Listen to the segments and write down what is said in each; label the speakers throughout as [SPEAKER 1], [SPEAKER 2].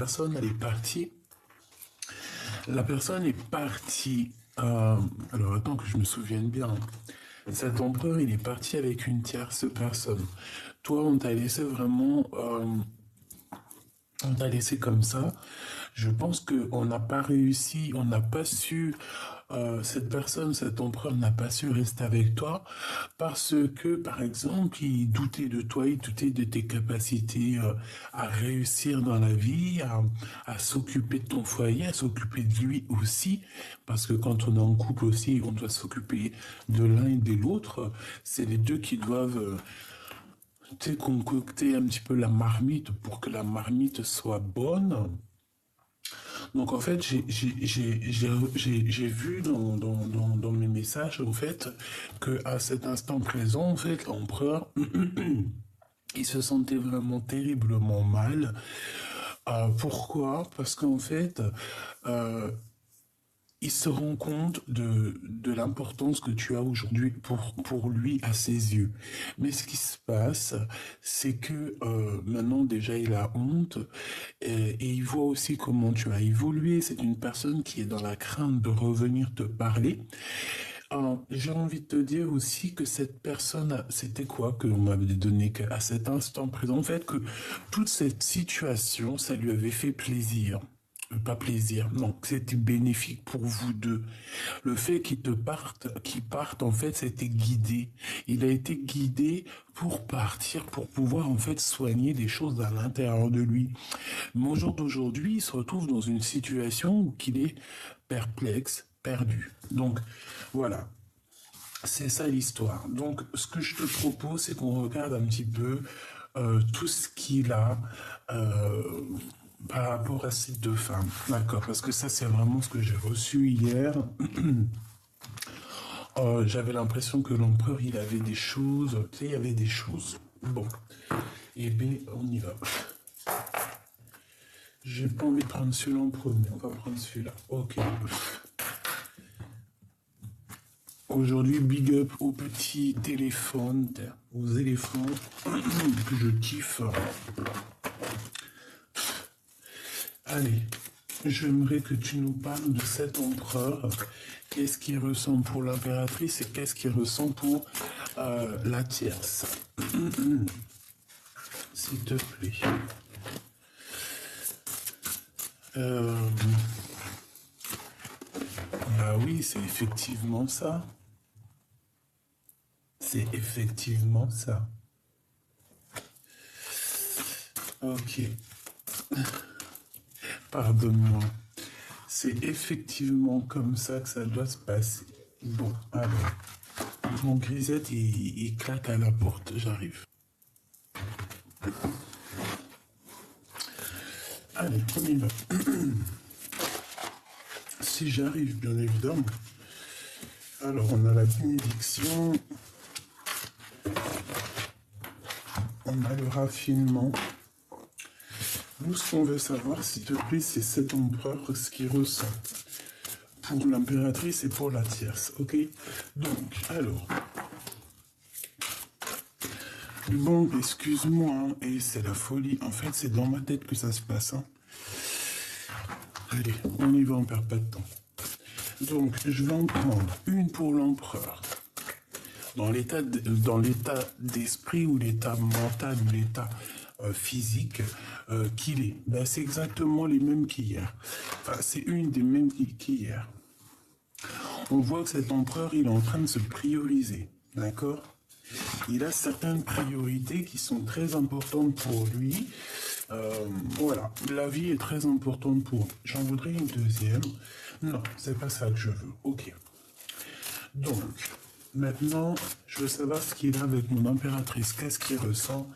[SPEAKER 1] personne, elle est partie. La personne est partie. Alors, attends que je me souvienne bien. Cet empereur, il est parti avec une tierce personne. Toi, on t'a laissé vraiment. On t'a laissé comme ça. Je pense qu'on n'a pas réussi, on n'a pas su, cette personne, cet empereur n'a pas su rester avec toi parce que, par exemple, il doutait de toi, il doutait de tes capacités à réussir dans la vie, à s'occuper de ton foyer, à s'occuper de lui aussi, parce que quand on est en couple aussi, on doit s'occuper de l'un et de l'autre. C'est les deux qui doivent tu sais, concocter un petit peu la marmite pour que la marmite soit bonne. Donc en fait, j'ai vu dans mes messages, en fait, que à cet instant présent, en fait, l'empereur, il se sentait vraiment terriblement mal. Pourquoi? Parce qu'en fait, euh, il se rend compte de l'importance que tu as aujourd'hui pour lui à ses yeux. Mais ce qui se passe, c'est que maintenant déjà il a honte et il voit aussi comment tu as évolué. C'est une personne qui est dans la crainte de revenir te parler. J'ai envie de te dire aussi que cette personne, c'était quoi que l'on m'avait donné à cet instant présent, en fait, que toute cette situation, ça lui avait fait plaisir. Pas plaisir, non, c'était bénéfique pour vous deux. Le fait qu'il parte, en fait, c'était guidé. Il a été guidé pour partir, pour pouvoir, en fait, soigner des choses à l'intérieur de lui. Mais au jour d'aujourd'hui, il se retrouve dans une situation où il est perplexe, perdu. Donc, voilà. C'est ça l'histoire. Donc, ce que je te propose, c'est qu'on regarde un petit peu tout ce qu'il a par rapport à ces deux femmes. D'accord, parce que ça, c'est vraiment ce que j'ai reçu hier. J'avais l'impression que l'empereur, il avait des choses, tu sais, il y avait des choses. Bon, et bien, on y va. J'ai pas envie de prendre celui-là en premier, on va prendre celui-là. Ok. Aujourd'hui, big up aux petits téléphones, aux éléphants que je kiffe. Allez, j'aimerais que tu nous parles de cet empereur. Qu'est-ce qu'il ressent pour l'impératrice et qu'est-ce qu'il ressent pour la tierce. S'il te plaît. Ah oui, c'est effectivement ça. C'est effectivement ça. Ok. Pardonne-moi. C'est effectivement comme ça que ça doit se passer. Bon, alors. Mon grisette, il claque à la porte. J'arrive. Allez, on y va. Si j'arrive, bien évidemment. Alors, on a la bénédiction. On a le raffinement. Nous, ce qu'on veut savoir, s'il te plaît, c'est cet empereur, ce qu'il ressent pour l'impératrice et pour la tierce, ok? Donc, alors... Bon, excuse-moi, hein, et c'est la folie. En fait, c'est dans ma tête que ça se passe, hein. Allez, on y va, on perd pas de temps. Donc, je vais en prendre une pour l'empereur. Dans l'état d'esprit ou l'état mental ou l'état physique qu'il est. Ben, c'est exactement les mêmes qu'hier. Enfin, c'est une des mêmes qu'hier. On voit que cet empereur, il est en train de se prioriser. D'accord? Il a certaines priorités qui sont très importantes pour lui. Voilà, la vie est très importante pour lui. J'en voudrais une deuxième. Non, c'est pas ça que je veux. Ok. Donc, maintenant, je veux savoir ce qu'il a avec mon impératrice. Qu'est-ce qu'il ressent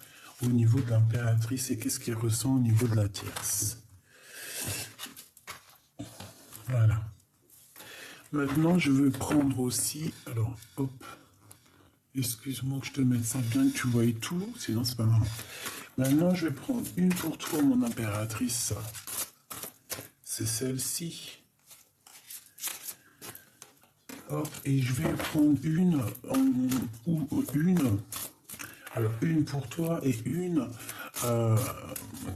[SPEAKER 1] au niveau de l'impératrice et qu'est-ce qu'il ressent au niveau de la tierce. Voilà. Maintenant, je veux prendre aussi... Alors, hop. Excuse-moi que je te mette ça bien, que tu vois tout, sinon c'est pas marrant. Maintenant, je vais prendre une pour toi, mon impératrice. C'est celle-ci. Hop, et je vais prendre une, ou une. Alors, une pour toi et une euh,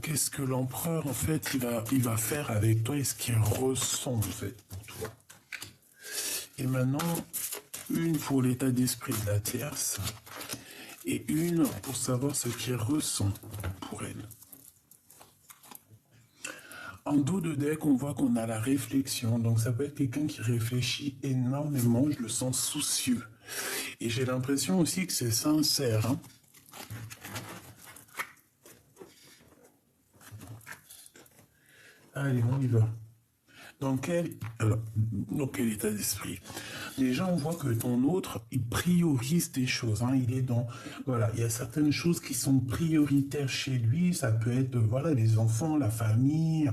[SPEAKER 1] qu'est-ce que l'empereur, en fait, il va faire avec toi et ce qu'il ressent, en fait, pour toi. Et maintenant, une pour l'état d'esprit de la tierce et une pour savoir ce qu'il ressent pour elle. En dos de deck, on voit qu'on a la réflexion. Donc ça peut être quelqu'un qui réfléchit énormément. Je le sens soucieux. Et j'ai l'impression aussi que c'est sincère. Hein. Allez, on y va. Dans quel état d'esprit? Déjà, on voit que ton autre, il priorise des choses. Hein. Il est dans, voilà, il y a certaines choses qui sont prioritaires chez lui. Ça peut être, voilà, les enfants, la famille,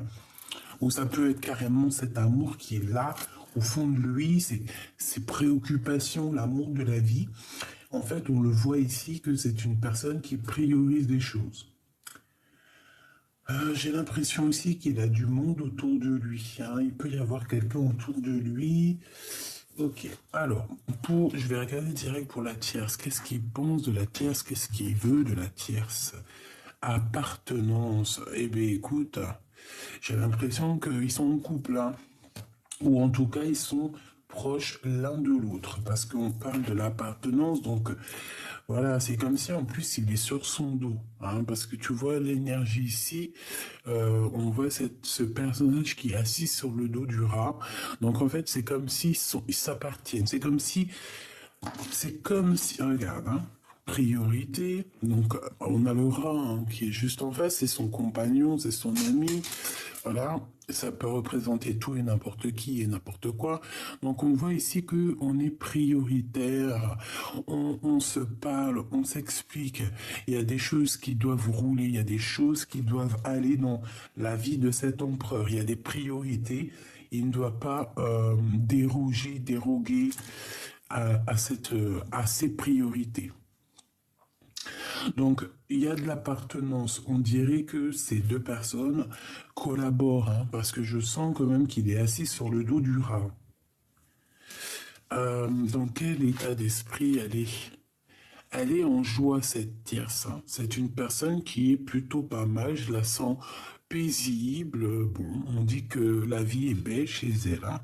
[SPEAKER 1] ou ça peut être carrément cet amour qui est là, au fond de lui, ses préoccupations, l'amour de la vie. En fait, on le voit ici que c'est une personne qui priorise des choses. J'ai l'impression aussi qu'il a du monde autour de lui. Hein. Il peut y avoir quelqu'un autour de lui. Ok, alors, je vais regarder direct pour la tierce. Qu'est-ce qu'il pense de la tierce? Qu'est-ce qu'il veut de la tierce? Appartenance. Eh bien, écoute, j'ai l'impression qu'ils sont en couple, hein. Ou en tout cas, ils sont proches l'un de l'autre, parce qu'on parle de l'appartenance, donc voilà, c'est comme si en plus il est sur son dos, hein, parce que tu vois l'énergie ici, on voit ce personnage qui est assis sur le dos du rat, donc en fait c'est comme si ils s'appartiennent, c'est comme si, regarde, hein, priorité, donc on a le rat hein, qui est juste en face, c'est son compagnon, c'est son ami, voilà, ça peut représenter tout et n'importe qui et n'importe quoi. Donc on voit ici que on est prioritaire, on se parle, on s'explique. Il y a des choses qui doivent rouler, il y a des choses qui doivent aller dans la vie de cet empereur. Il y a des priorités. Il ne doit pas déroguer à ces priorités. Donc, il y a de l'appartenance. On dirait que ces deux personnes collaborent, hein, parce que je sens quand même qu'il est assis sur le dos du rat. Dans quel état d'esprit elle est? Elle est en joie, cette tierce. Hein. C'est une personne qui est plutôt pas mal. Je la sens paisible. Bon, on dit que la vie est belle chez elle. Hein.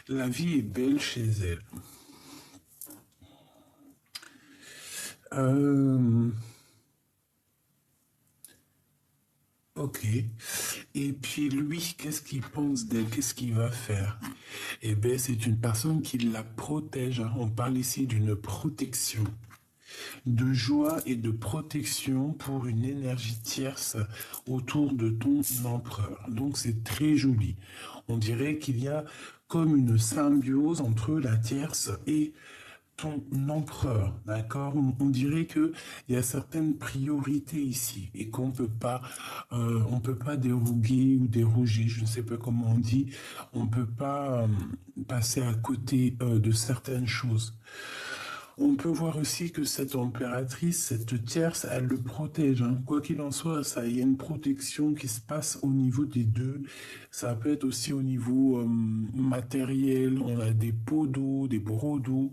[SPEAKER 1] La vie est belle chez elle. Ok. Et puis lui, qu'est-ce qu'il pense d'elle? Qu'est-ce qu'il va faire? Eh bien, c'est une personne qui la protège. Hein. On parle ici d'une protection, de joie et de protection pour une énergie tierce autour de ton empereur. Donc c'est très joli. On dirait qu'il y a comme une symbiose entre la tierce et ton empereur, d'accord? On dirait que il y a certaines priorités ici et on peut pas déroguer ou déroger, je ne sais pas comment on dit, on peut pas passer à côté de certaines choses. On peut voir aussi que cette impératrice, cette tierce, elle le protège. Hein. Quoi qu'il en soit, ça, il y a une protection qui se passe au niveau des deux. Ça peut être aussi au niveau matériel. On a des pots d'eau, des brocs d'eau.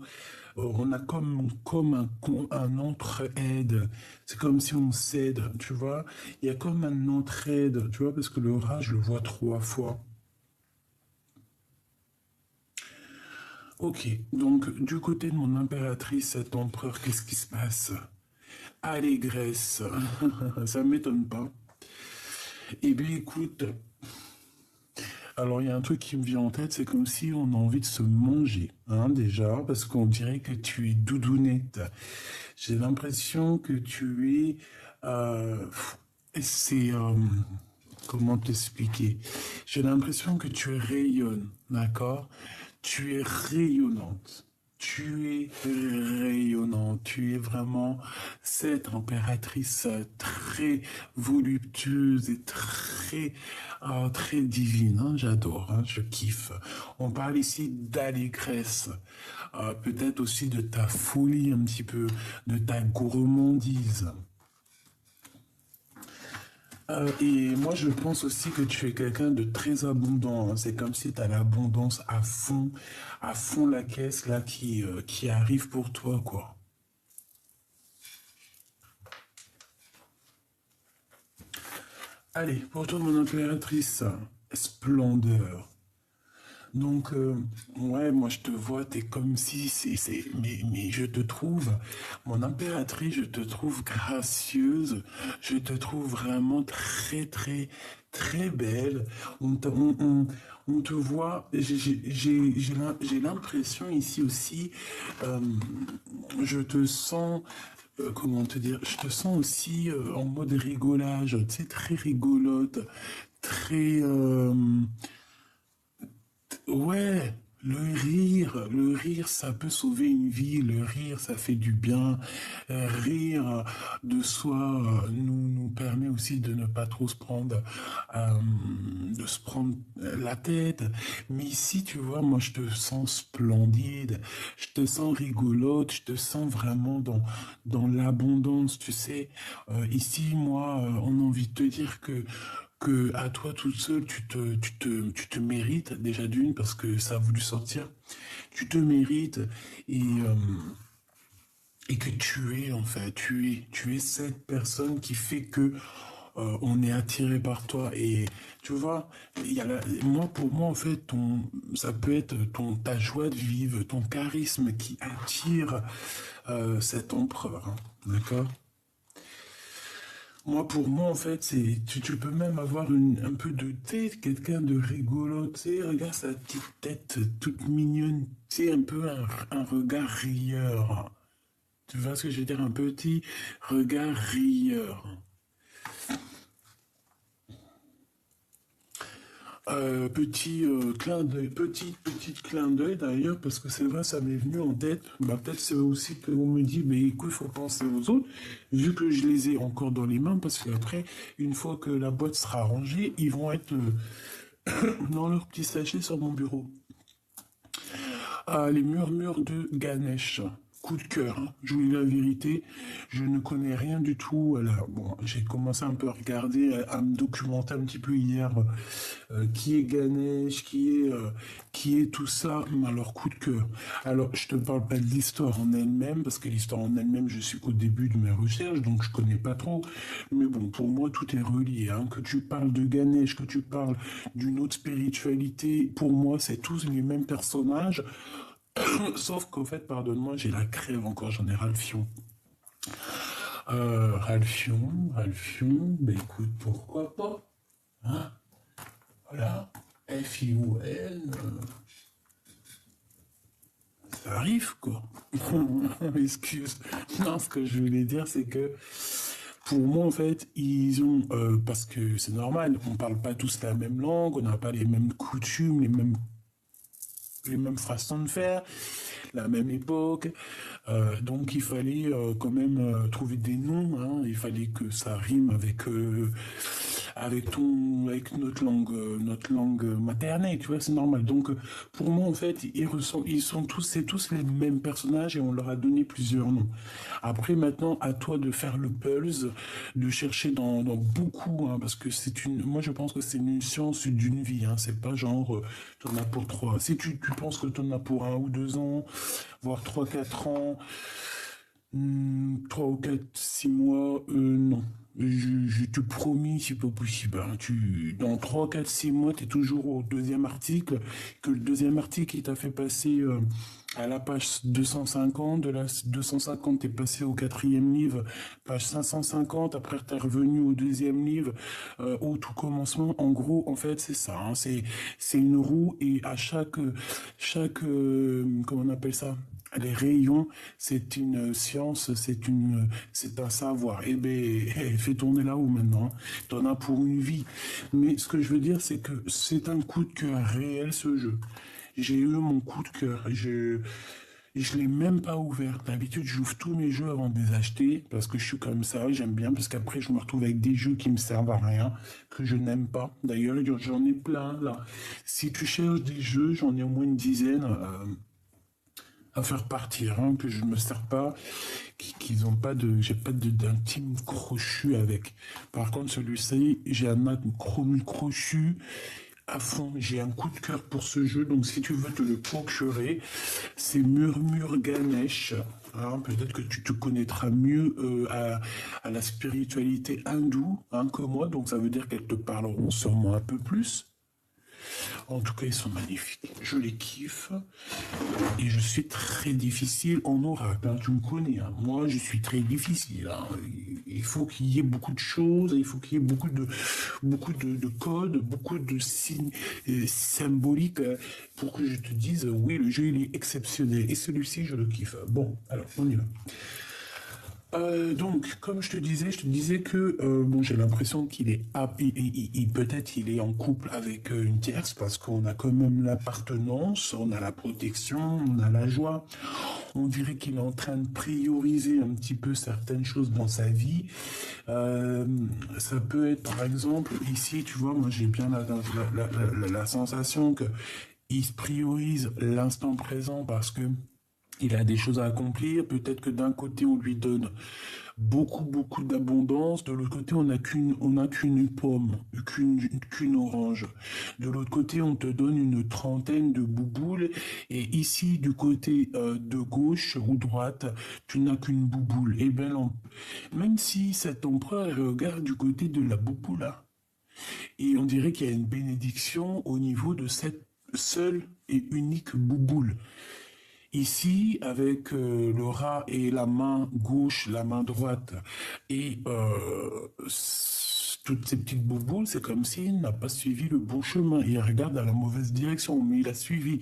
[SPEAKER 1] On a comme un entraide. C'est comme si on s'aide, tu vois. Il y a comme un entraide, tu vois, parce que le rat, je le vois 3 fois. Ok, donc du côté de mon impératrice, cet empereur, qu'est-ce qui se passe? Allégresse, ça m'étonne pas. Eh bien écoute, alors il y a un truc qui me vient en tête, c'est comme si on a envie de se manger, hein, déjà, parce qu'on dirait que tu es doudounette. J'ai l'impression que tu es... c'est... comment t'expliquer? J'ai l'impression que tu rayonnes, d'accord? Tu es rayonnante. Tu es rayonnante. Tu es vraiment cette impératrice très voluptueuse et très divine. Hein, j'adore, hein, je kiffe. On parle ici d'allégresse. Peut-être aussi de ta folie un petit peu, de ta gourmandise. Et moi, je pense aussi que tu es quelqu'un de très abondant. Hein. C'est comme si tu as l'abondance à fond la caisse là qui arrive pour toi, quoi. Allez, pour toi, mon impératrice, splendeur. Donc, ouais, moi je te vois, t'es comme si, mais je te trouve, mon impératrice, je te trouve gracieuse, je te trouve vraiment très, très, très belle. On te voit, j'ai l'impression ici aussi, euh, je te sens, comment te dire, je te sens aussi en mode rigolage, tu sais, très rigolote, très, ouais, le rire, ça peut sauver une vie, le rire, ça fait du bien. Rire de soi nous permet aussi de ne pas trop se prendre, euh, de se prendre la tête. Mais ici, tu vois, moi, je te sens splendide, je te sens rigolote, je te sens vraiment dans l'abondance, tu sais. Ici, moi, on a envie de te dire que à toi toute seule, tu te mérites déjà d'une parce que ça a voulu sortir. Tu te mérites et, euh, et que tu es en fait, tu es cette personne qui fait que on est attiré par toi et tu vois, moi pour moi en fait ça peut être ta joie de vivre, ton charisme qui attire cet empereur, hein, d'accord? Moi, pour moi, en fait, tu peux même avoir un peu de tête, quelqu'un de rigolo, tu sais, regarde sa petite tête toute mignonne, tu sais, un peu un regard rieur. Tu vois ce que je veux dire? Un petit regard rieur. Petit clin d'œil, petit clin d'œil d'ailleurs, parce que c'est vrai, ça m'est venu en tête. Bah, peut-être c'est aussi qu'on me dit, mais écoute, il faut penser aux autres, vu que je les ai encore dans les mains, parce qu'après, une fois que la boîte sera rangée, ils vont être dans leur petit sachet sur mon bureau. Ah, les murmures de Ganesh. Coup de cœur, hein. Je vous dis la vérité, je ne connais rien du tout. Alors, bon, j'ai commencé un peu à regarder, à me documenter un petit peu hier, qui est Ganesh, qui est tout ça. Mais alors, coup de cœur. Alors, je te parle pas de l'histoire en elle-même, parce que l'histoire en elle-même, je suis qu'au début de mes recherches, donc je connais pas trop. Mais bon, pour moi, tout est relié, hein. Que tu parles de Ganesh, que tu parles d'une autre spiritualité, pour moi, c'est tous les mêmes personnages. Sauf qu'au fait, pardonne-moi, j'ai la crève encore, j'en ai ras le fion. Ralphion, ben écoute, pourquoi pas, hein? Voilà, F-I-O-N, ça arrive, quoi. Excuse. Non, ce que je voulais dire, c'est que pour moi, en fait, ils ont, parce que c'est normal, on parle pas tous la même langue, on n'a pas les mêmes coutumes, les mêmes façons de faire, la même époque. Donc il fallait quand même trouver des noms, hein. Il fallait que ça rime avec notre langue maternelle, tu vois, c'est normal. Donc pour moi en fait, ils sont tous, c'est tous les mêmes personnages et on leur a donné plusieurs noms. Après maintenant, à toi de faire le pulse, de chercher dans beaucoup, hein, parce que moi je pense que c'est une science d'une vie, hein. C'est pas genre, t'en as pour trois. Si tu penses que t'en as pour 1 ou 2 ans, voire 3, 4 ans, 3 ou 4, 6 mois, non. Je te promis, c'est pas possible, hein. Dans 3, 4, 6 mois, tu es toujours au deuxième article, que le deuxième article, il t'a fait passer à la page 250, de la 250, t'es passé au quatrième livre, page 550, après t'es revenu au deuxième livre, au tout commencement. En gros, en fait, c'est ça, hein. C'est une roue et à comment on appelle ça? Les rayons, c'est une science, c'est un savoir. Eh ben, fais tourner là-haut maintenant. T'en as pour une vie. Mais ce que je veux dire, c'est que c'est un coup de cœur réel, ce jeu. J'ai eu mon coup de cœur. Je l'ai même pas ouvert. D'habitude, j'ouvre tous mes jeux avant de les acheter parce que je suis comme ça. J'aime bien parce qu'après, je me retrouve avec des jeux qui me servent à rien, que je n'aime pas. D'ailleurs, j'en ai plein là. Si tu cherches des jeux, j'en ai au moins une dizaine. À faire partir, hein, que je ne me sers pas, qu'ils ont pas j'ai pas d'intime crochu avec. Par contre, celui-ci, j'ai un chrome crochu, à fond. J'ai un coup de cœur pour ce jeu, donc si tu veux te le procurer, c'est Murmure Ganesh. Hein, peut-être que tu te connaîtras mieux à la spiritualité hindoue hein, que moi, donc ça veut dire qu'elles te parleront sûrement un peu plus. En tout cas, ils sont magnifiques. Je les kiffe. Et je suis très difficile en oracle. Hein, tu me connais. Hein. Moi, je suis très difficile. Hein. Il faut qu'il y ait beaucoup de choses. Il faut qu'il y ait beaucoup de codes, beaucoup de signes symboliques pour que je te dise oui, le jeu il est exceptionnel. Et celui-ci, je le kiffe. Bon, alors, on y va. Donc, comme je te disais que bon, j'ai l'impression qu'il est peut-être il est en couple avec une tierce parce qu'on a quand même l'appartenance, on a la protection, on a la joie. On dirait qu'il est en train de prioriser un petit peu certaines choses dans sa vie. Euh, Ça peut être, par exemple, ici, tu vois, moi j'ai bien la sensation que il priorise l'instant présent parce que il a des choses à accomplir. Peut-être que d'un côté, on lui donne beaucoup d'abondance. De l'autre côté, on n'a qu'une pomme, qu'une orange. De l'autre côté, on te donne une trentaine de bouboules. Et ici, du côté de gauche ou droite, tu n'as qu'une bouboule. Et bien, même si cet empereur regarde du côté de la bouboule, là, et on dirait qu'il y a une bénédiction au niveau de cette seule et unique bouboule. Ici, avec le rat et la main gauche, la main droite, et toutes ces petites bouboules, c'est comme s'il n'a pas suivi le bon chemin. Il regarde dans la mauvaise direction, mais il a suivi.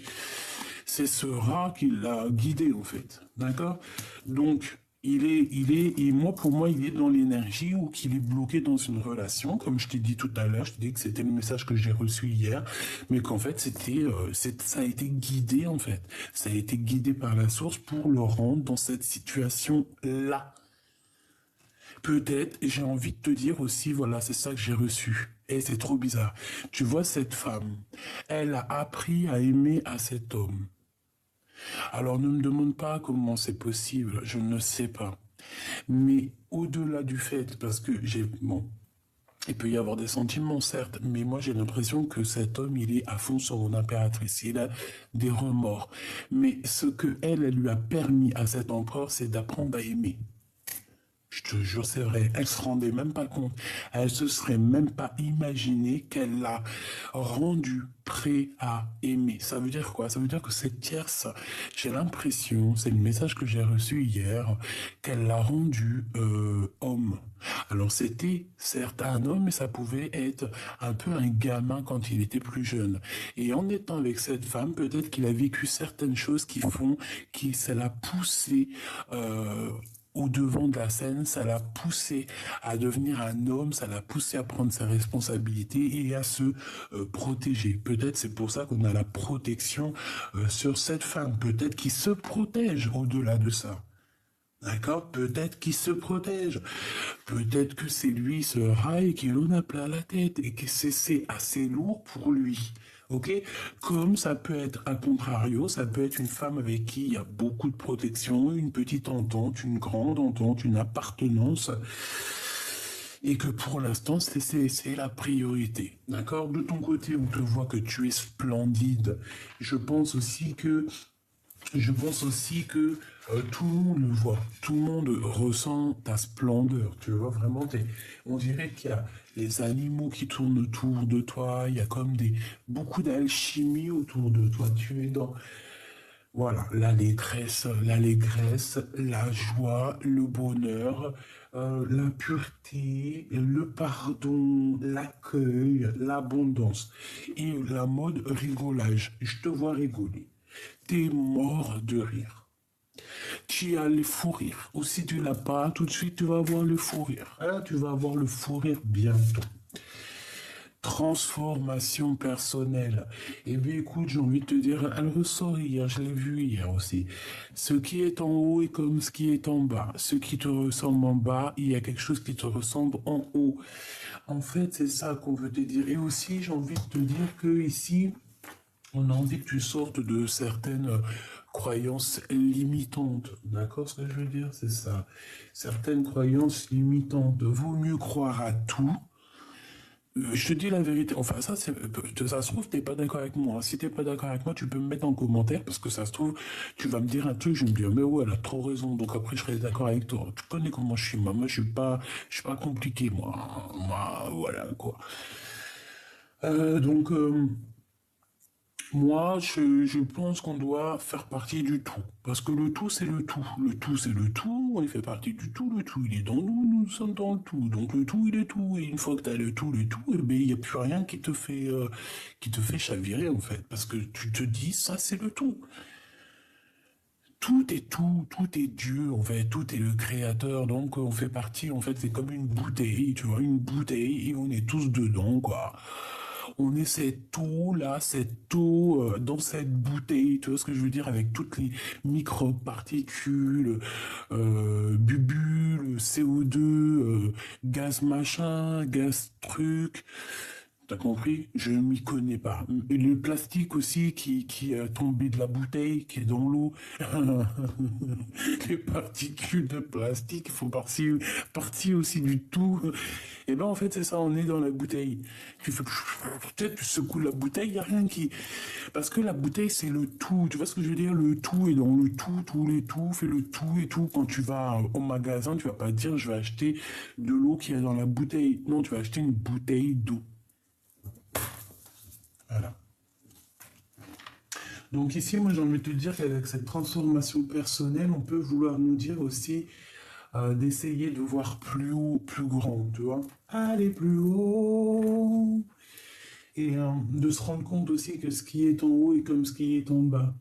[SPEAKER 1] C'est ce rat qui l'a guidé, en fait. D'accord? Donc, et moi, pour moi, il est dans l'énergie ou qu'il est bloqué dans une relation. Comme je t'ai dit tout à l'heure, je t'ai dit que c'était le message que j'ai reçu hier, mais qu'en fait, ça a été guidé, en fait. Ça a été guidé par la source pour le rendre dans cette situation-là. Peut-être, et j'ai envie de te dire aussi, voilà, c'est ça que j'ai reçu. Et c'est trop bizarre. Tu vois, cette femme, elle a appris à aimer à cet homme. Alors ne me demande pas comment c'est possible, je ne sais pas. Mais au-delà du fait, parce que bon, il peut y avoir des sentiments, certes, mais moi j'ai l'impression que cet homme, il est à fond sur mon impératrice, il a des remords. Mais ce que elle lui a permis à cet empereur, c'est d'apprendre à aimer. Je te jure, c'est vrai, elle se rendait même pas compte. Elle se serait même pas imaginé qu'elle l'a rendu prêt à aimer. Ça veut dire quoi? Ça veut dire que cette tierce, j'ai l'impression, c'est le message que j'ai reçu hier, qu'elle l'a rendu homme. Alors c'était certes un homme, mais ça pouvait être un peu un gamin quand il était plus jeune. Et en étant avec cette femme, peut-être qu'il a vécu certaines choses qui ça l'a poussé au devant de la scène, ça l'a poussé à devenir un homme, ça l'a poussé à prendre ses responsabilités et à se protéger. Peut-être c'est pour ça qu'on a la protection sur cette femme. Peut-être qu'il se protège au-delà de ça. D'accord? Peut-être qu'il se protège. Peut-être que c'est lui, ce rail, qui en a plein la tête et que c'est assez lourd pour lui. Ok? Comme ça peut être à contrario, ça peut être une femme avec qui il y a beaucoup de protection, une petite entente, une grande entente, une appartenance. Et que pour l'instant, c'est la priorité. D'accord? De ton côté, on te voit que tu es splendide. Je pense aussi que tout le monde le voit, tout le monde ressent ta splendeur, tu vois, vraiment, on dirait qu'il y a les animaux qui tournent autour de toi, il y a comme beaucoup d'alchimie autour de toi, tu es dans, voilà, l'allégresse, la joie, le bonheur, la pureté, le pardon, l'accueil, l'abondance et la mode rigolage. Je te vois rigoler. T'es mort de rire. Tu as le fou rire. Ou si tu l'as pas, tout de suite, tu vas avoir le fou rire. Hein, tu vas avoir le fou rire bientôt. Transformation personnelle. Eh bien, écoute, j'ai envie de te dire, elle ressort hier, je l'ai vu hier aussi. Ce qui est en haut est comme ce qui est en bas. Ce qui te ressemble en bas, il y a quelque chose qui te ressemble en haut. En fait, c'est ça qu'on veut te dire. Et aussi, j'ai envie de te dire que ici, on a envie que tu sortes de certaines croyances limitantes. D'accord, ce que je veux dire, c'est ça. Certaines croyances limitantes. Vaut mieux croire à tout Je te dis la vérité. Enfin, ça se trouve, t'es pas d'accord avec moi. Si t'es pas d'accord avec moi, tu peux me mettre en commentaire parce que ça se trouve, tu vas me dire un truc, je vais me dire, mais ouais, elle a trop raison. Donc après, je serai d'accord avec toi. Tu connais comment je suis, moi. Moi, je suis pas compliqué, moi. Moi, voilà, quoi. Donc, moi, je pense qu'on doit faire partie du tout. Parce que le tout, c'est le tout. Le tout, c'est le tout. On fait partie du tout. Le tout, il est dans nous. Nous sommes dans le tout. Donc, le tout, il est tout. Et une fois que tu as le tout, eh ben, il n'y a plus rien qui te fait chavirer, en fait. Parce que tu te dis, ça, c'est le tout. Tout est tout. Tout est Dieu, en fait. Tout est le créateur. Donc, on fait partie, en fait, c'est comme une bouteille, tu vois, une bouteille et on est tous dedans, quoi. On est cette eau-là, cette eau dans cette bouteille, tu vois ce que je veux dire, avec toutes les microparticules, bulles, CO2, gaz machin, gaz truc. T'as compris? Je ne m'y connais pas. Et le plastique aussi qui est tombé de la bouteille, qui est dans l'eau. Les particules de plastique font partie aussi du tout. Et ben en fait c'est ça, on est dans la bouteille. Tu fais peut-être tu secoues la bouteille, il n'y a rien qui. Parce que la bouteille c'est le tout. Tu vois ce que je veux dire? Le tout est dans le tout, tous les tout, fait le tout et tout. Quand tu vas au magasin, tu vas pas dire je vais acheter de l'eau qui est dans la bouteille. Non, tu vas acheter une bouteille d'eau. Voilà. Donc ici, moi j'ai envie de te dire qu'avec cette transformation personnelle, on peut vouloir nous dire aussi d'essayer de voir plus haut, plus grand, tu vois. Aller plus haut. Et de se rendre compte aussi que ce qui est en haut est comme ce qui est en bas.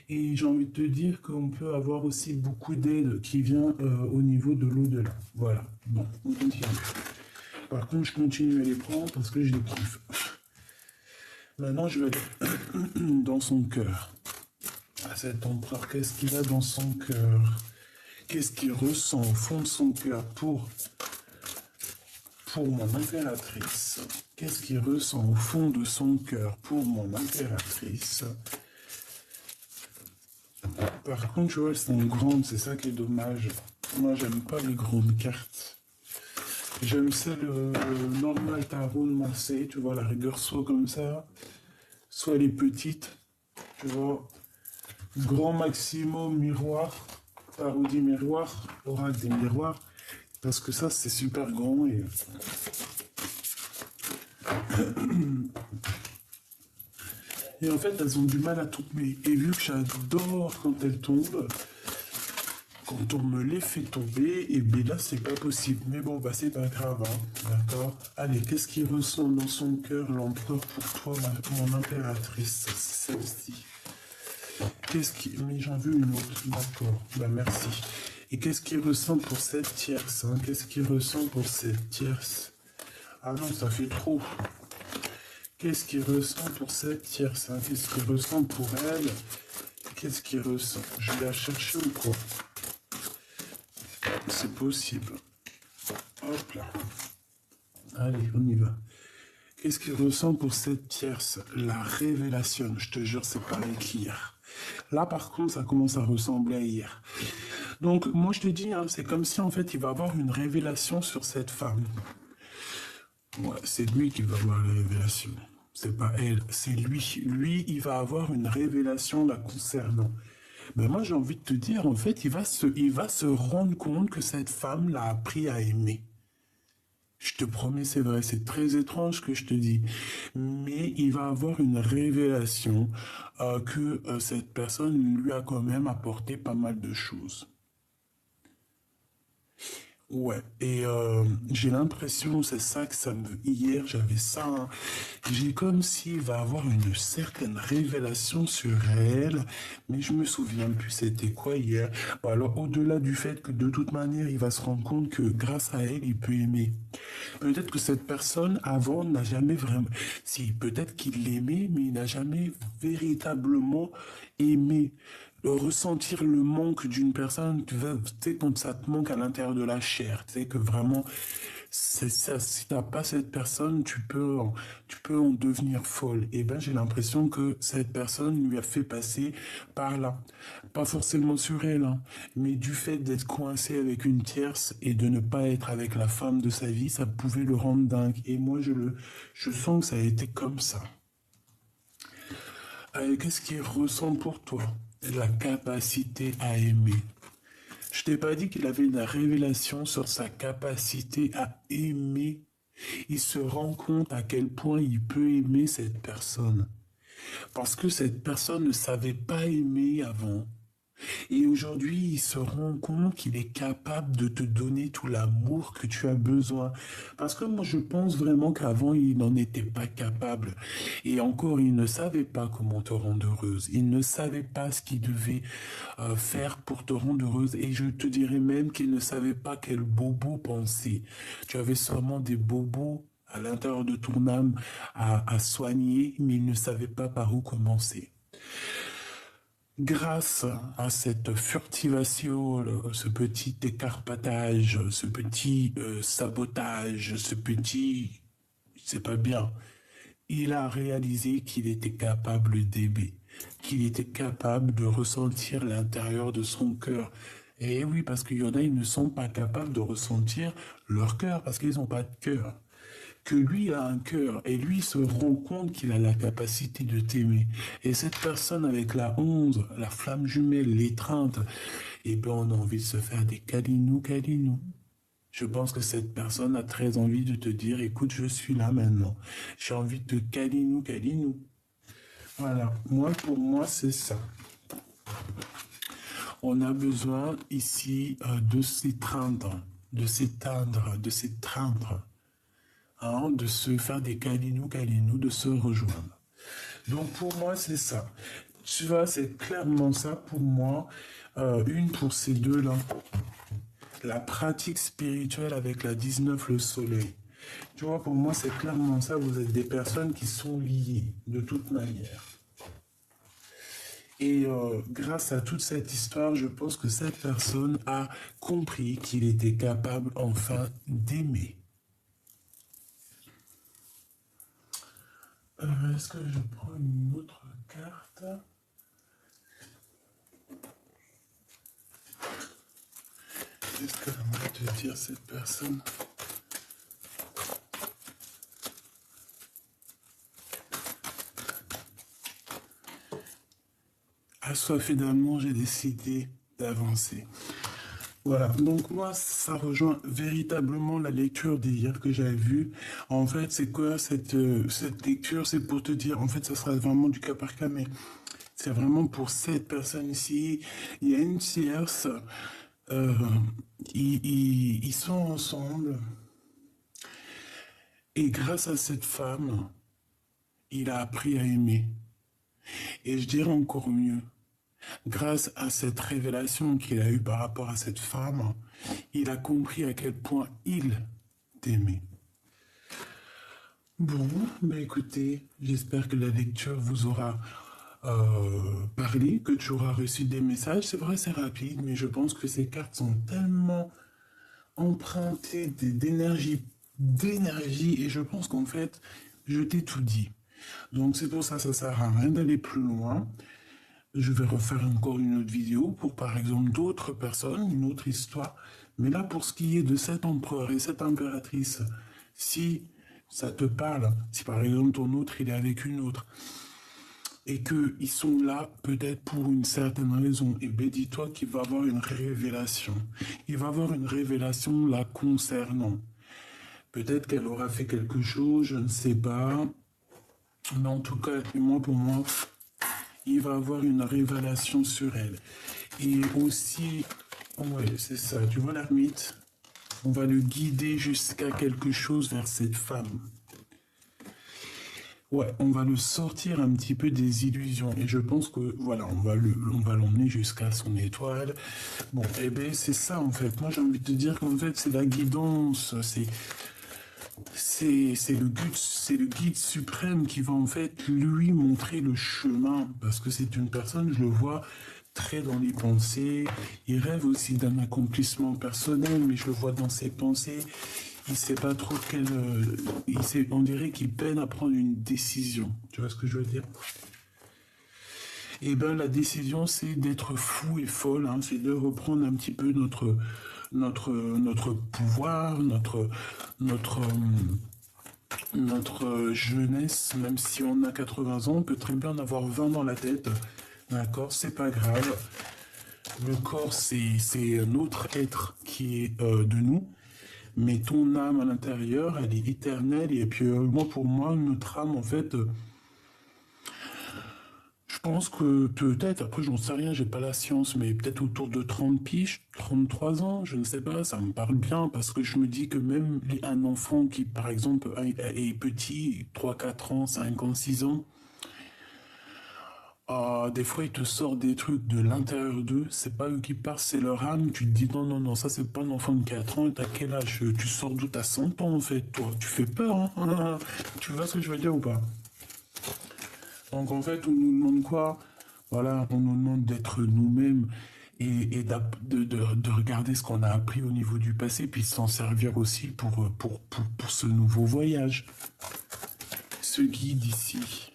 [SPEAKER 1] Et j'ai envie de te dire qu'on peut avoir aussi beaucoup d'aide qui vient au niveau de l'au-delà. Voilà. Bon, on continue. Par contre, je continue à les prendre parce que je les kiffe. Maintenant, je vais aller dans son cœur. À cet empereur, qu'est-ce qu'il a dans son cœur? Qu'est-ce qu'il ressent au fond de son cœur pour mon impératrice? Qu'est-ce qu'il ressent au fond de son cœur pour mon impératrice? Par contre, tu vois, elles sont grandes, c'est ça qui est dommage. Moi, j'aime pas les grandes cartes. J'aime celle normal tarot de Marseille, tu vois, la rigueur soit comme ça, soit les petites, tu vois. Grand maximum miroir, parodie miroir, oracle des miroirs, parce que ça c'est super grand et en fait elles ont du mal à tomber. Et vu que j'adore quand elles tombent, quand on me les fait tomber, et bien là c'est pas possible. Mais bon bah c'est pas grave, hein, d'accord. Allez, qu'est-ce qui ressent dans son cœur l'empereur pour toi, mon impératrice? C'est celle-ci. Mais j'en veux une autre, d'accord. Bah merci. Et qu'est-ce qu'il ressent pour cette tierce, hein? Qu'est-ce qu'il ressent pour cette tierce? Ah non, ça fait trop. Qu'est-ce qu'il ressent pour cette tierce, hein? Qu'est-ce qu'il ressent pour elle? Qu'est-ce qu'il ressent? Je vais la chercher ou quoi? C'est possible. Hop là. Allez, on y va. Qu'est-ce qu'il ressent pour cette tierce? La révélation. Je te jure, c'est pareil qu'hier. Là, par contre, ça commence à ressembler à hier. Donc, moi, je te dis, hein, c'est comme si, en fait, il va avoir une révélation sur cette femme. Ouais, c'est lui qui va avoir la révélation. C'est pas elle, c'est lui. Lui, il va avoir une révélation la concernant. Ben moi, j'ai envie de te dire, en fait, il va se rendre compte que cette femme l'a appris à aimer. Je te promets, c'est vrai, c'est très étrange ce que je te dis. Mais il va avoir une révélation que cette personne lui a quand même apporté pas mal de choses. Ouais, et j'ai l'impression, c'est ça que ça me... Hier, j'avais ça, hein. J'ai comme s'il va avoir une certaine révélation sur elle, mais je me souviens plus c'était quoi hier. Bon, alors, au-delà du fait que de toute manière, il va se rendre compte que grâce à elle, il peut aimer. Peut-être que cette personne, avant, n'a jamais vraiment... Si, peut-être qu'il l'aimait, mais il n'a jamais véritablement aimé. Ressentir le manque d'une personne, tu sais, quand ça te manque à l'intérieur de la chair, tu sais, que vraiment C'est ça, si t'as pas cette personne, tu peux en devenir folle. Et ben, j'ai l'impression que cette personne lui a fait passer par là. Pas forcément sur elle, hein, mais du fait d'être coincé avec une tierce et de ne pas être avec la femme de sa vie, ça pouvait le rendre dingue. Et moi, je sens que ça a été comme ça. Qu'est-ce qu'il ressent pour toi? La capacité à aimer. Je t'ai pas dit qu'il avait une révélation sur sa capacité à aimer. Il se rend compte à quel point il peut aimer cette personne. Parce que cette personne ne savait pas aimer avant. Et aujourd'hui, il se rend compte qu'il est capable de te donner tout l'amour que tu as besoin. Parce que moi, je pense vraiment qu'avant, il n'en était pas capable. Et encore, il ne savait pas comment te rendre heureuse. Il ne savait pas ce qu'il devait faire pour te rendre heureuse. Et je te dirais même qu'il ne savait pas quel bobo penser. Tu avais sûrement des bobos à l'intérieur de ton âme à soigner, mais il ne savait pas par où commencer. Grâce à cette furtivation, ce petit écarpatage, ce petit sabotage, ce petit, c'est pas bien, il a réalisé qu'il était capable d'aimer, qu'il était capable de ressentir l'intérieur de son cœur. Et oui, parce qu'il y en a, ils ne sont pas capables de ressentir leur cœur parce qu'ils n'ont pas de cœur. Que lui a un cœur et lui se rend compte qu'il a la capacité de t'aimer. Et cette personne avec la 11, la flamme jumelle, l'étreinte, eh bien on a envie de se faire des câlinous, câlinous. Je pense que cette personne a très envie de te dire, écoute, je suis là maintenant. J'ai envie de te câlinou, câlinou. Voilà, moi pour moi c'est ça. On a besoin ici de s'étreindre, de s'éteindre, de s'étreindre. Hein, de se faire des câlinous, câlinous, de se rejoindre. Donc pour moi, c'est ça. Tu vois, c'est clairement ça pour moi. Une pour ces deux-là. La pratique spirituelle avec la 19, le soleil. Tu vois, pour moi, c'est clairement ça. Vous êtes des personnes qui sont liées de toute manière. Et grâce à toute cette histoire, je pense que cette personne a compris qu'il était capable enfin d'aimer. Est-ce que je prends une autre carte? Qu'est-ce qu'elle va te dire cette personne? Assoiffé d'amour, j'ai décidé d'avancer. Voilà, donc moi, ça rejoint véritablement la lecture d'hier que j'avais vue. En fait, c'est quoi cette lecture? C'est pour te dire, en fait, ça sera vraiment du cas par cas, mais c'est vraiment pour cette personne ici. Il y a une tierce, euh, ils sont ensemble, et grâce à cette femme, il a appris à aimer. Et je dirais encore mieux, grâce à cette révélation qu'il a eue par rapport à cette femme, il a compris à quel point il t'aimait. Bon, ben écoutez, j'espère que la lecture vous aura parlé, que tu auras reçu des messages. C'est vrai, c'est rapide, mais je pense que ces cartes sont tellement empruntées d'énergie, et je pense qu'en fait, je t'ai tout dit. Donc c'est pour ça, ça sert à rien d'aller plus loin. Je vais refaire encore une autre vidéo pour, par exemple, d'autres personnes, une autre histoire. Mais là, pour ce qui est de cet empereur et cette impératrice, si ça te parle, si par exemple ton autre, il est avec une autre, et qu'ils sont là peut-être pour une certaine raison, et bien dis-toi qu'il va avoir une révélation. Il va avoir une révélation la concernant. Peut-être qu'elle aura fait quelque chose, je ne sais pas. Mais en tout cas, moi, pour moi, il va avoir une révélation sur elle. Et aussi, ouais, c'est ça, tu vois l'ermite? On va le guider jusqu'à quelque chose vers cette femme. Ouais, on va le sortir un petit peu des illusions. Et je pense que, voilà, on va l'emmener jusqu'à son étoile. Bon, eh bien, c'est ça, en fait. Moi, j'ai envie de te dire qu'en fait, c'est la guidance, c'est le guide suprême qui va en fait lui montrer le chemin, parce que c'est une personne, je le vois, très dans les pensées. Il rêve aussi d'un accomplissement personnel, mais je le vois dans ses pensées. il sait pas trop on dirait qu'il peine à prendre une décision. Tu vois ce que je veux dire? Eh ben, la décision, c'est d'être fou et folle, hein, c'est de reprendre un petit peu notre pouvoir, notre jeunesse, même si on a 80 ans, on peut très bien en avoir 20 dans la tête. D'accord, c'est pas grave. Le corps, c'est un autre être qui est de nous. Mais ton âme à l'intérieur, elle est éternelle. Et puis, moi, pour moi, notre âme, en fait, je pense que peut-être, après, j'en sais rien, j'ai pas la science, mais peut-être autour de 30 piges, 33 ans, je ne sais pas, ça me parle bien, parce que je me dis que même un enfant qui, par exemple, est petit, 3 4 ans, 5 ans, 6 ans, des fois, ils te sortent des trucs de l'intérieur d'eux, c'est pas eux qui partent, c'est leur âme. Tu te dis non, non, non, ça c'est pas un enfant de 4 ans, t'as quel âge? Tu sors d'où? T'as 100 ans en fait, toi. Tu fais peur, hein? Tu vois ce que je veux dire ou pas? Donc en fait, on nous demande quoi? Voilà, on nous demande d'être nous-mêmes et de regarder ce qu'on a appris au niveau du passé, puis s'en servir aussi pour ce nouveau voyage, ce guide ici.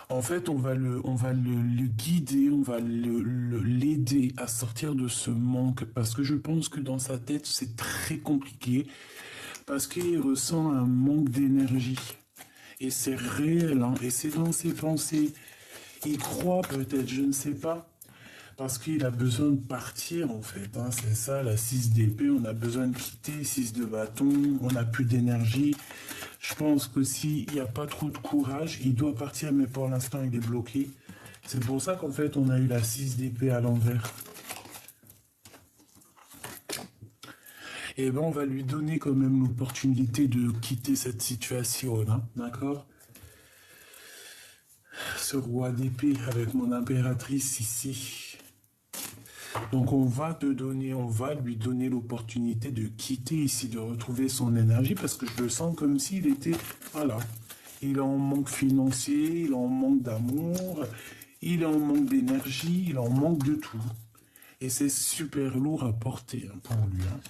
[SPEAKER 1] En fait, on va le guider, on va l'aider à sortir de ce manque parce que je pense que dans sa tête, c'est très compliqué parce qu'il ressent un manque d'énergie. Et c'est réel, hein, et c'est dans ses pensées. Il croit peut-être, je ne sais pas, parce qu'il a besoin de partir en fait, hein, c'est ça, la 6 d'épée, on a besoin de quitter, 6 de bâton, on n'a plus d'énergie. Je pense que s'il n'y a pas trop de courage, il doit partir, mais pour l'instant il est bloqué. C'est pour ça qu'en fait on a eu la 6 d'épée à l'envers. Et ben on va lui donner quand même l'opportunité de quitter cette situation, hein, d'accord? Ce roi d'épée avec mon impératrice ici. Donc on va lui donner l'opportunité de quitter ici, de retrouver son énergie, parce que je le sens comme s'il était, voilà, il est en manque financier, il est en manque d'amour, il est en manque d'énergie, il est en manque de tout. Et c'est super lourd à porter, hein, pour lui, hein.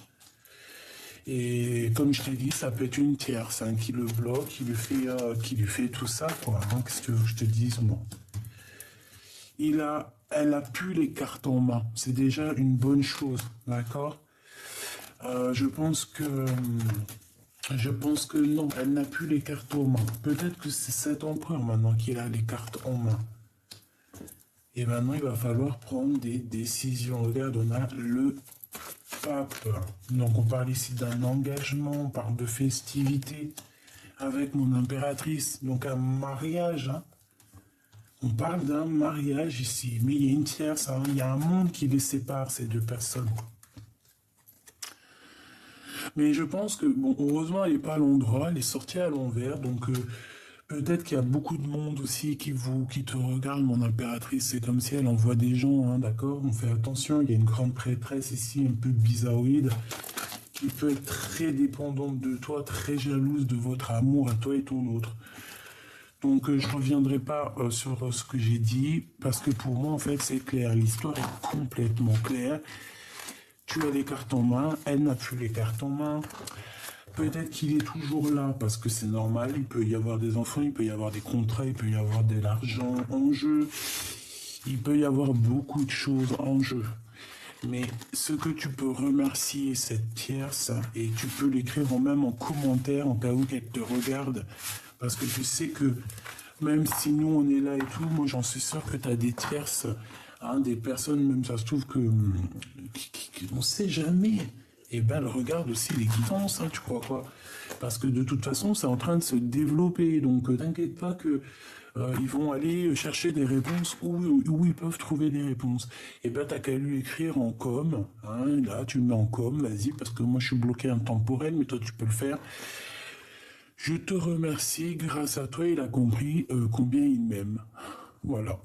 [SPEAKER 1] Et comme je t'ai dit, ça peut être une tierce, hein, qui le bloque, qui lui fait tout ça, quoi, hein. Qu'est-ce que je te dise, moi? Elle a plus les cartes en main. C'est déjà une bonne chose, d'accord? Je pense que non, elle n'a plus les cartes en main. Peut-être que c'est cet empereur maintenant qui a les cartes en main. Et maintenant, il va falloir prendre des décisions. Regarde, on a le pape. Donc, on parle ici d'un engagement, on parle de festivité avec mon impératrice. Donc, un mariage, hein. On parle d'un mariage ici, mais il y a une tierce, hein, il y a un monde qui les sépare, ces deux personnes. Mais je pense que, bon, heureusement, elle n'est pas à l'endroit, elle est sortie à l'envers, donc peut-être qu'il y a beaucoup de monde aussi qui te regarde, mon impératrice. C'est comme si elle envoie des gens, hein, d'accord? On fait attention, il y a une grande prêtresse ici, un peu bizarroïde, qui peut être très dépendante de toi, très jalouse de votre amour à toi et ton autre. Donc je ne reviendrai pas sur ce que j'ai dit, parce que pour moi, en fait, c'est clair. L'histoire est complètement claire. Tu as les cartes en main, elle n'a plus les cartes en main. Peut-être qu'il est toujours là, parce que c'est normal, il peut y avoir des enfants, il peut y avoir des contrats, il peut y avoir de l'argent en jeu. Il peut y avoir beaucoup de choses en jeu. Mais ce que tu peux remercier cette tierce, et tu peux l'écrire même en commentaire, en cas où qu'elle te regarde, parce que tu sais que même si nous on est là et tout, moi j'en suis sûr que tu as des tierces, hein, des personnes, même ça se trouve que on sait jamais. Et ben elle regarde aussi les guidances, hein, tu crois quoi? Parce que de toute façon c'est en train de se développer, donc t'inquiète pas que ils vont aller chercher des réponses où ils peuvent trouver des réponses. Et ben t'as qu'à lui écrire en com, hein, là tu le mets en com, vas-y, parce que moi je suis bloqué intemporel, mais toi tu peux le faire. Je te remercie, grâce à toi, il a compris combien il m'aime. Voilà.